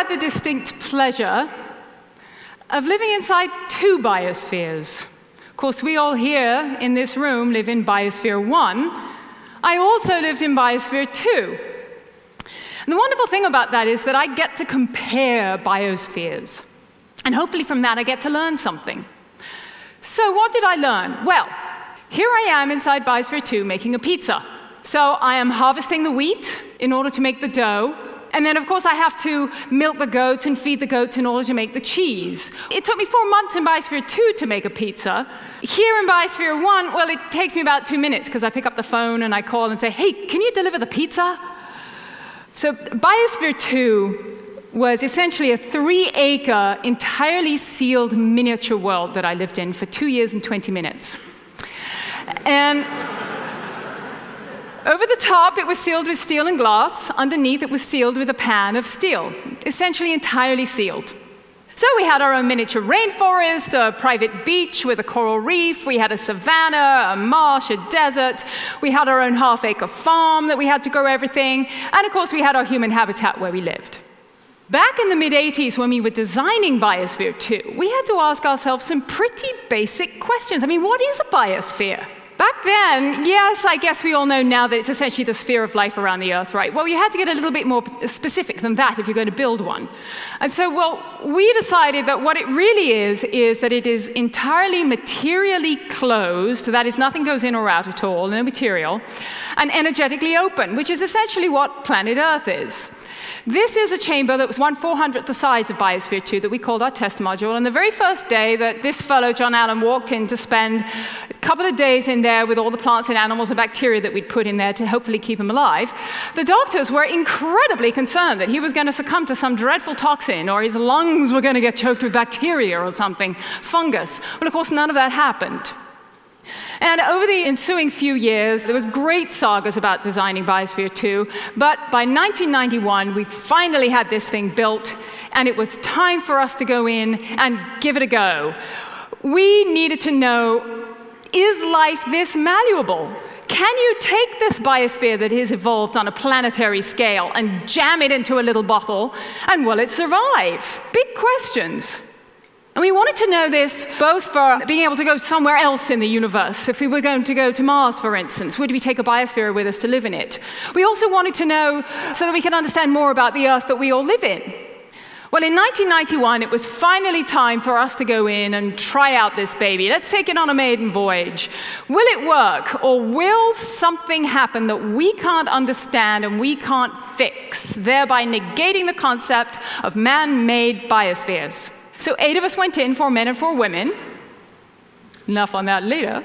had the distinct pleasure of living inside two biospheres. Of course, we all here in this room live in Biosphere 1. I also lived in Biosphere 2. And the wonderful thing about that is that I get to compare biospheres. And hopefully from that I get to learn something. So what did I learn? Well, here I am inside Biosphere 2 making a pizza. So I am harvesting the wheat in order to make the dough. And then, of course, I have to milk the goats and feed the goats in order to make the cheese. It took me 4 months in Biosphere 2 to make a pizza. Here in Biosphere 1, well, it takes me about 2 minutes because I pick up the phone and I call and say, hey, can you deliver the pizza? So Biosphere 2 was essentially a 3-acre, entirely sealed miniature world that I lived in for 2 years and 20 minutes. And over the top, it was sealed with steel and glass. Underneath, it was sealed with a pan of steel, essentially entirely sealed. So we had our own miniature rainforest, a private beach with a coral reef. We had a savanna, a marsh, a desert. We had our own half-acre farm that we had to grow everything. And of course, we had our human habitat where we lived. Back in the mid-'80s, when we were designing Biosphere 2, we had to ask ourselves some pretty basic questions. I mean, what is a biosphere? Back then, yes, I guess we all know now that it's essentially the sphere of life around the Earth, right? Well, you had to get a little bit more specific than that if you're going to build one. And so, well, we decided that what it really is that it is entirely materially closed, that is, nothing goes in or out at all, no material, and energetically open, which is essentially what planet Earth is. This is a chamber that was 1/400th the size of Biosphere 2 that we called our test module. And the very first day that this fellow, John Allen, walked in to spend a couple of days in there with all the plants and animals and bacteria that we'd put in there to hopefully keep him alive, the doctors were incredibly concerned that he was going to succumb to some dreadful toxin or his lungs were going to get choked with bacteria or something, fungus. Well, of course, none of that happened. And over the ensuing few years, there was great sagas about designing Biosphere 2, but by 1991, we finally had this thing built, and it was time for us to go in and give it a go. We needed to know, is life this malleable? Can you take this biosphere that has evolved on a planetary scale and jam it into a little bottle, and will it survive? Big questions. And we wanted to know this both for being able to go somewhere else in the universe. If we were going to go to Mars, for instance, would we take a biosphere with us to live in it? We also wanted to know so that we could understand more about the Earth that we all live in. Well, in 1991, it was finally time for us to go in and try out this baby. Let's take it on a maiden voyage. Will it work, or will something happen that we can't understand and we can't fix, thereby negating the concept of man-made biospheres? So 8 of us went in, 4 men and 4 women. Enough on that later.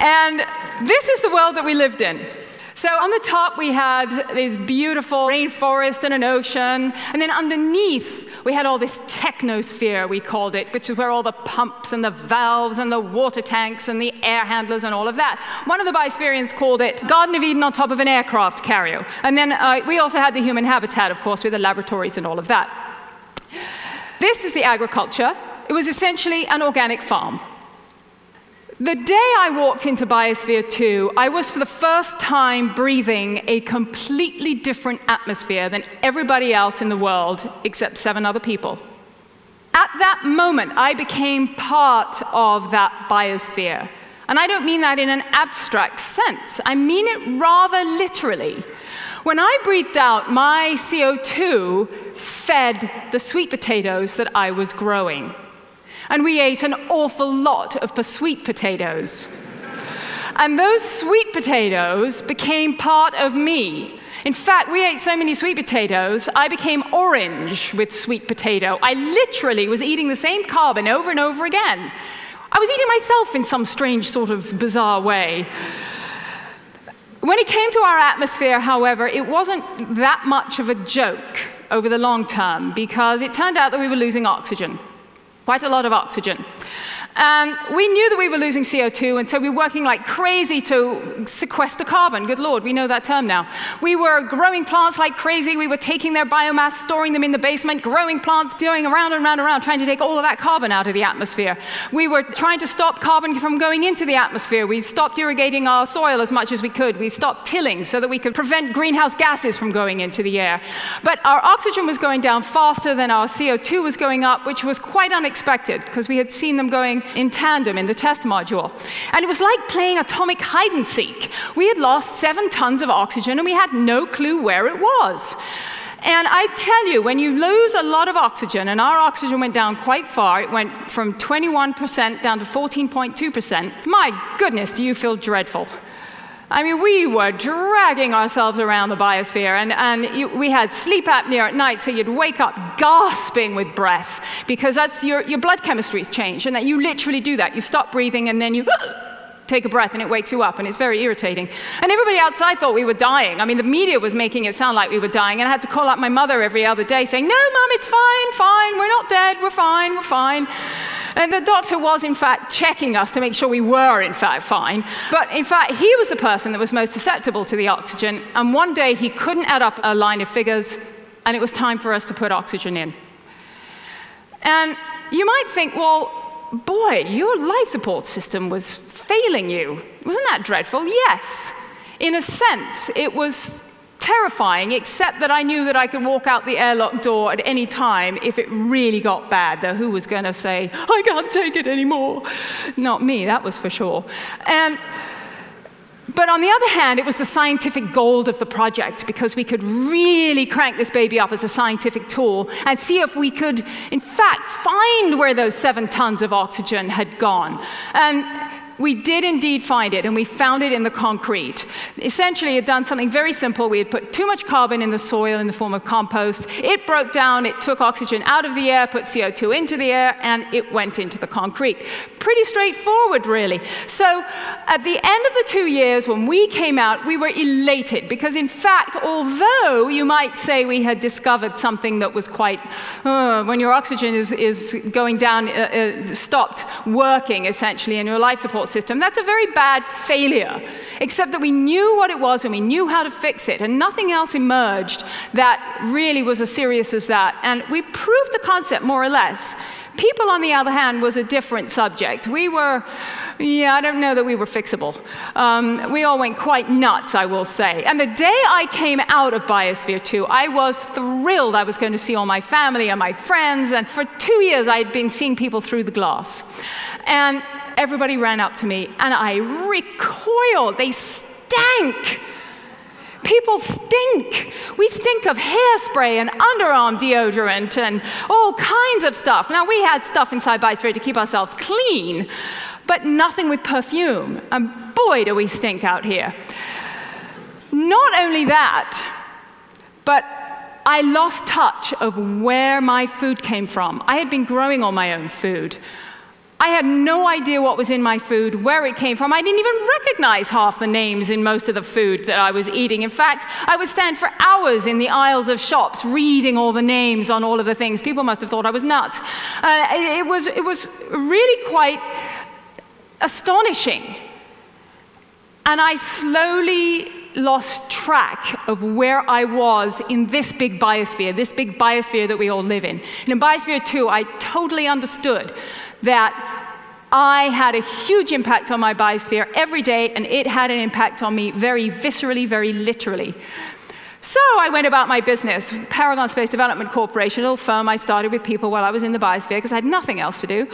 And this is the world that we lived in. So on the top, we had this beautiful rainforest and an ocean. And then underneath, we had all this technosphere, we called it, which is where all the pumps and the valves and the water tanks and the air handlers and all of that. One of the Biospherians called it Garden of Eden on top of an aircraft carrier. And then we also had the human habitat, of course, with the laboratories and all of that. This is the agriculture. It was essentially an organic farm. The day I walked into Biosphere 2, I was for the first time breathing a completely different atmosphere than everybody else in the world, except 7 other people. At that moment, I became part of that biosphere. And I don't mean that in an abstract sense. I mean it rather literally. When I breathed out, my CO2 fed the sweet potatoes that I was growing. And we ate an awful lot of sweet potatoes. And those sweet potatoes became part of me. In fact, we ate so many sweet potatoes, I became orange with sweet potato. I literally was eating the same carbon over and over again. I was eating myself in some strange sort of bizarre way. When it came to our atmosphere, however, it wasn't that much of a joke over the long term, because it turned out that we were losing oxygen. Quite a lot of oxygen. And we knew that we were losing CO2, and so we were working like crazy to sequester carbon. Good Lord, we know that term now. We were growing plants like crazy. We were taking their biomass, storing them in the basement, growing plants, going around and around and around, trying to take all of that carbon out of the atmosphere. We were trying to stop carbon from going into the atmosphere. We stopped irrigating our soil as much as we could. We stopped tilling so that we could prevent greenhouse gases from going into the air. But our oxygen was going down faster than our CO2 was going up, which was quite unexpected, because we had seen them going in tandem in the test module. And it was like playing atomic hide and seek. We had lost 7 tons of oxygen, and we had no clue where it was. And I tell you, when you lose a lot of oxygen, and our oxygen went down quite far, it went from 21% down to 14.2%, my goodness, do you feel dreadful. I mean, we were dragging ourselves around the biosphere, and we had sleep apnea at night, so you'd wake up gasping with breath, because that's your blood chemistry's changed, and that you literally do that. You stop breathing, and then you take a breath, and it wakes you up, and it's very irritating. And everybody outside thought we were dying. I mean, the media was making it sound like we were dying, and I had to call up my mother every other day saying, "No, Mum, it's fine, fine, we're not dead, we're fine, we're fine." And the doctor was, in fact, checking us to make sure we were, in fact, fine. But, in fact, he was the person that was most susceptible to the oxygen. And one day, he couldn't add up a line of figures, and it was time for us to put oxygen in. And you might think, well, boy, your life support system was failing you. Wasn't that dreadful? Yes. In a sense, it was terrifying, except that I knew that I could walk out the airlock door at any time if it really got bad. Though who was going to say, "I can't take it anymore"? Not me, that was for sure. But on the other hand, it was the scientific gold of the project, because we could really crank this baby up as a scientific tool and see if we could, in fact, find where those 7 tons of oxygen had gone. And we did indeed find it, and we found it in the concrete. Essentially, it had done something very simple. We had put too much carbon in the soil in the form of compost. It broke down, it took oxygen out of the air, put CO2 into the air, and it went into the concrete. Pretty straightforward, really. So at the end of the 2 years, when we came out, we were elated, because in fact, although you might say we had discovered something that was quite, when your oxygen is going down, stopped working, essentially, in your life support system, that's a very bad failure, except that we knew what it was and we knew how to fix it, and nothing else emerged that really was as serious as that. And we proved the concept more or less. People, on the other hand, was a different subject. We were, I don't know that we were fixable. We all went quite nuts, I will say. And the day I came out of Biosphere 2, I was thrilled I was going to see all my family and my friends, and for 2 years I had been seeing people through the glass. And everybody ran up to me, and I recoiled. They stank. People stink. We stink of hairspray and underarm deodorant and all kinds of stuff. Now, we had stuff inside Biosphere to keep ourselves clean, but nothing with perfume. And boy, do we stink out here. Not only that, but I lost touch of where my food came from. I had been growing all my own food. I had no idea what was in my food, where it came from. I didn't even recognize half the names in most of the food that I was eating. In fact, I would stand for hours in the aisles of shops reading all the names on all of the things. People must have thought I was nuts. It was really quite astonishing. And I slowly lost track of where I was in this big biosphere that we all live in. And in Biosphere 2, I totally understood that I had a huge impact on my biosphere every day, and it had an impact on me very viscerally, very literally. So I went about my business, Paragon Space Development Corporation, a little firm I started with people while I was in the biosphere because I had nothing else to do.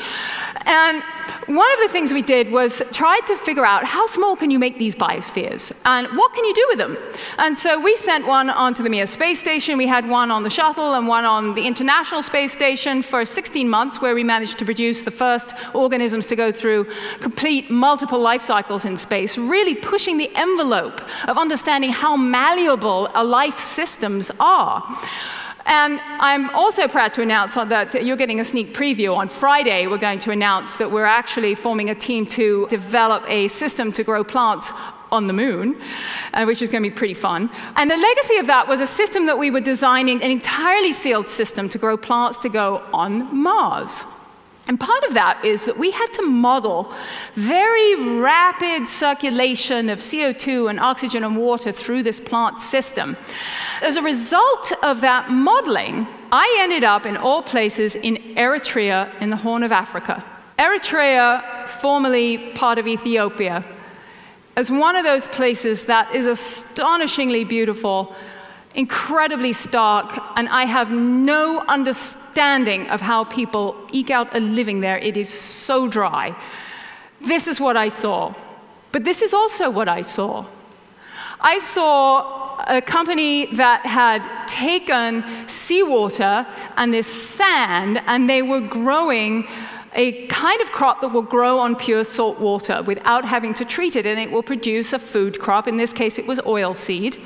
And one of the things we did was try to figure out how small can you make these biospheres and what can you do with them. And so we sent one onto the Mir space station. We had one on the shuttle and one on the International Space Station for 16 months, where we managed to produce the first organisms to go through complete multiple life cycles in space, really pushing the envelope of understanding how malleable a life systems are. And I'm also proud to announce that you're getting a sneak preview. On Friday, we're going to announce that we're actually forming a team to develop a system to grow plants on the moon, which is going to be pretty fun. And the legacy of that was a system that we were designing, an entirely sealed system to grow plants to go on Mars. And part of that is that we had to model very rapid circulation of CO2 and oxygen and water through this plant system. As a result of that modeling, I ended up, in all places, in Eritrea in the Horn of Africa. Eritrea, formerly part of Ethiopia, as one of those places that is astonishingly beautiful, incredibly stark, and I have no understanding of how people eke out a living there. It is so dry. This is what I saw. But this is also what I saw. I saw a company that had taken seawater and this sand, and they were growing a kind of crop that will grow on pure salt water without having to treat it, and it will produce a food crop. In this case, it was oilseed.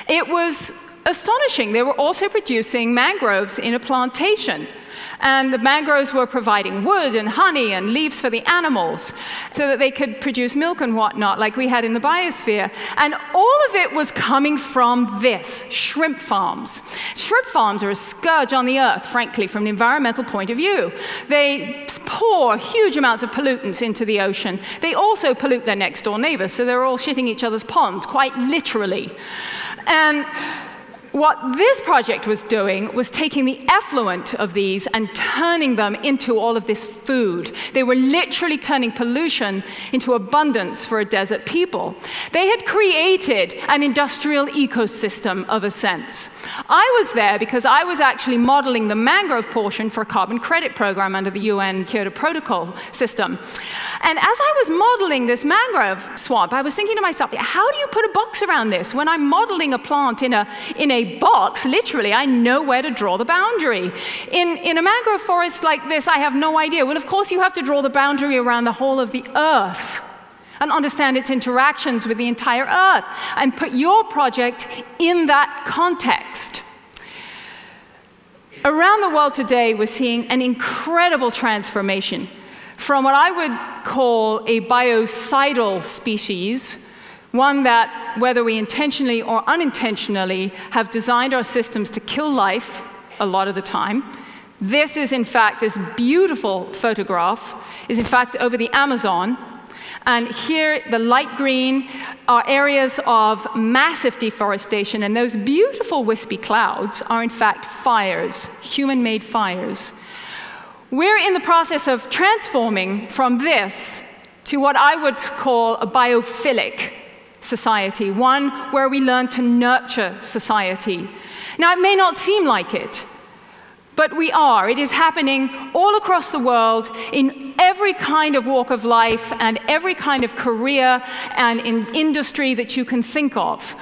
It was astonishing. They were also producing mangroves in a plantation. And the mangroves were providing wood and honey and leaves for the animals so that they could produce milk and whatnot, like we had in the biosphere. And all of it was coming from this, shrimp farms. Shrimp farms are a scourge on the earth, frankly, from an environmental point of view. They pour huge amounts of pollutants into the ocean. They also pollute their next door neighbors, so they're all shitting each other's ponds, quite literally. And what this project was doing was taking the effluent of these and turning them into all of this food. They were literally turning pollution into abundance for a desert people. They had created an industrial ecosystem of a sense. I was there because I was actually modeling the mangrove portion for a carbon credit program under the UN Kyoto Protocol system. And as I was modeling this mangrove swamp, I was thinking to myself, how do you put a box around this? When I'm modeling a plant in a box, literally, I know where to draw the boundary. In a mangrove forest like this, I have no idea. Well, of course, you have to draw the boundary around the whole of the earth and understand its interactions with the entire earth and put your project in that context. Around the world today, we're seeing an incredible transformation from what I would call a biocidal species, one that, whether we intentionally or unintentionally, have designed our systems to kill life a lot of the time. This is, in fact, this beautiful photograph is, in fact, over the Amazon. And here, the light green are areas of massive deforestation, and those beautiful wispy clouds are, in fact, fires, human-made fires. We're in the process of transforming from this to what I would call a biophilic society, one where we learn to nurture society. Now, it may not seem like it, but we are. It is happening all across the world in every kind of walk of life and every kind of career and in industry that you can think of.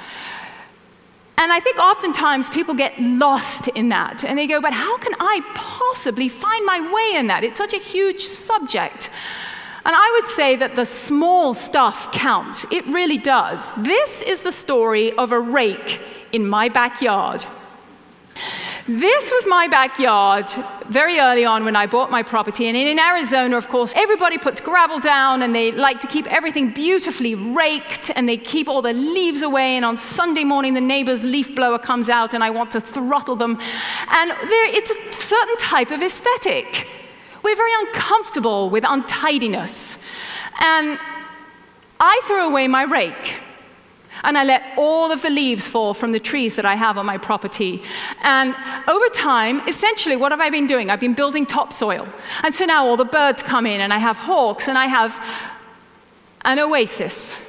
And I think oftentimes people get lost in that, and they go, but how can I possibly find my way in that? It's such a huge subject. And I would say that the small stuff counts. It really does. This is the story of a rake in my backyard. This was my backyard very early on when I bought my property. And in Arizona, of course, everybody puts gravel down, and they like to keep everything beautifully raked, and they keep all the leaves away. And on Sunday morning, the neighbor's leaf blower comes out, and I want to throttle them. And it's a certain type of aesthetic. We're very uncomfortable with untidiness. And I threw away my rake, and I let all of the leaves fall from the trees that I have on my property. And over time, essentially, what have I been doing? I've been building topsoil. And so now all the birds come in, and I have hawks, and I have an oasis.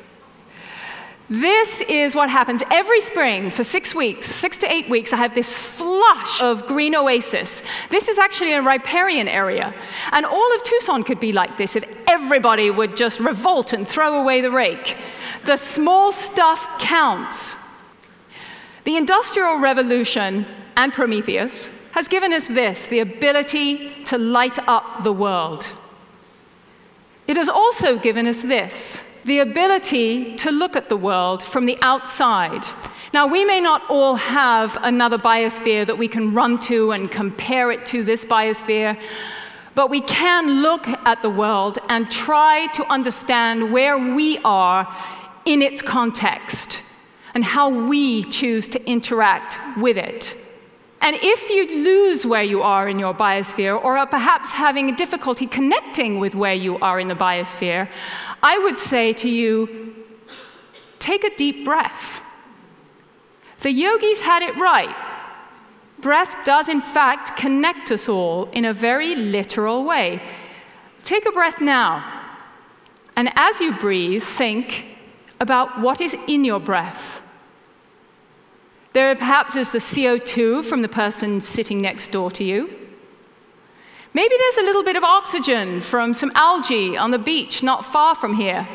This is what happens every spring for 6 weeks, 6 to 8 weeks. I have this flush of green oasis. This is actually a riparian area. And all of Tucson could be like this if everybody would just revolt and throw away the rake. The small stuff counts. The Industrial Revolution and Prometheus has given us this, the ability to light up the world. It has also given us this, the ability to look at the world from the outside. Now, we may not all have another biosphere that we can run to and compare it to this biosphere, but we can look at the world and try to understand where we are in its context and how we choose to interact with it. And if you lose where you are in your biosphere, or are perhaps having difficulty connecting with where you are in the biosphere, I would say to you, take a deep breath. The yogis had it right. Breath does, in fact, connect us all in a very literal way. Take a breath now. And as you breathe, think about what is in your breath. There perhaps is the CO2 from the person sitting next door to you. Maybe there's a little bit of oxygen from some algae on the beach not far from here.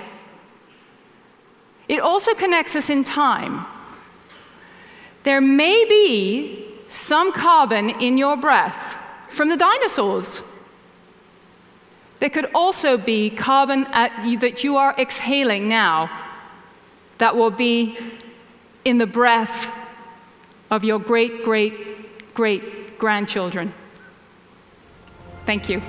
It also connects us in time. There may be some carbon in your breath from the dinosaurs. There could also be carbon that you are exhaling now that will be in the breath of your great-great-great-grandchildren. Thank you.